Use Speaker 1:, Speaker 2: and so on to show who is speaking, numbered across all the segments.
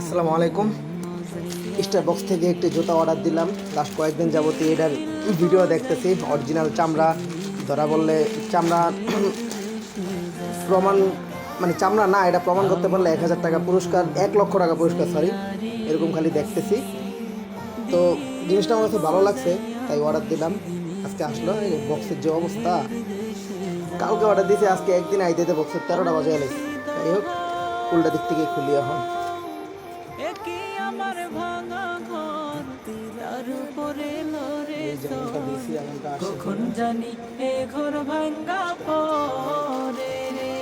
Speaker 1: আসসালামু আলাইকুম। Star box থেকে একটি জুতা অর্ডার দিলাম। লাস্ট কয়েকদিন যাবতীয় এটার ভিডিও দেখতেছি। অরিজিনাল চামড়া ধরা বললে চামড়া প্রমাণ, মানে চামড়া না, এটা প্রমাণ করতে পারলে 1000 টাকা পুরস্কার, 1 লক্ষ টাকা পুরস্কার, সরি, এরকম খালি দেখতেছি। তো জিনিসটা আমার কাছে ভালো লাগছে, তাই অর্ডার দিলাম। আজকে আসলো। এই বক্সের যে অবস্থা, কালকে অর্ডার দিয়েছি, আজকে একদিন আইতে বক্সের 13টা বাজে এলে। যাই হোক, উল্টা দিক থেকে খুলি এখন।
Speaker 2: কখন জানি এ ঘর ভাঙ্গা পড়ে রে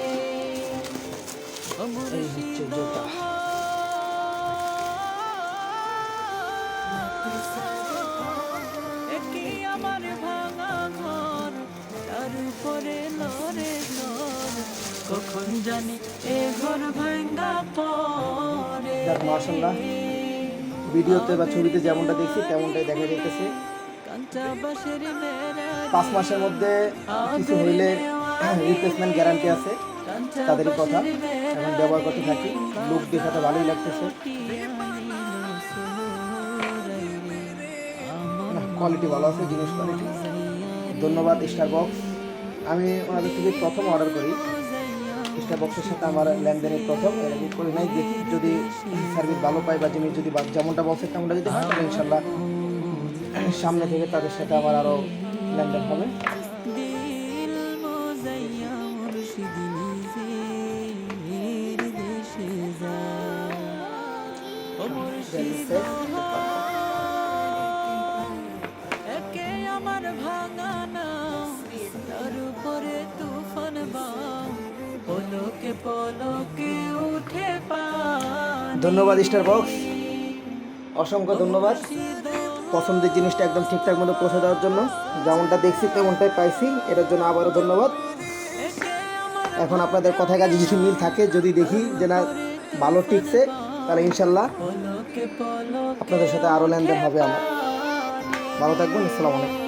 Speaker 2: একই আমার ভাঙা ঘর তার উপরে লড়ে ঘর কখন জানি এ ঘর ভাঙ্গা পড়ে।
Speaker 1: মাশাআল্লাহ, ভিডিওতে বা ছবিতে যেমনটা দেখছি তেমনটাই দেখা যাইতেছে। 5 মাসের মধ্যে কিছু হইলে রিপ্লেসমেন্ট গ্যারান্টি আছে, তাদেরই কথা। এখন ব্যবহার করতে থাকি, লুক দেখাতে ভালোই লাগতেছে, কোয়ালিটি ভালো আছে, জিনিস কোয়ালিটি। ধন্যবাদ স্টার বক্স। আমি ওনাদের থেকে প্রথম অর্ডার করি। স্টার বক্সের সাথে আমার লেনদেনের প্রথম, এরকম করি নাই। দেখি যদি সার্ভিস ভালো পাই বা জিনিস যদি যেমনটা বলছে তেমনটা যদি হয়, তাহলে ইনশাল্লাহ সামনে থেকে তাদের সাথে আমার আরও লেনদেন হবে।
Speaker 2: আমার ভাঙা নাও তার উপরে তুফান বাও পলকে পলকে উঠে পানি।
Speaker 1: ধন্যবাদ স্টার বক্স, অসংখ্য ধন্যবাদ পছন্দের জিনিসটা একদম ঠিকঠাক মতো পৌঁছে দেওয়ার জন্য। যেমনটা দেখছি তেমনটাই পাইছি, এটার জন্য আবারও ধন্যবাদ। এখন আপনাদের কথায় কাজে কিছু মিল থাকে, যদি দেখি যে না ভালো টিকছে, তাহলে ইনশাল্লাহ আপনাদের সাথে আরও লেনদেন হবে আমার। ভালো থাকবেন। আসসালামু আলাইকুম।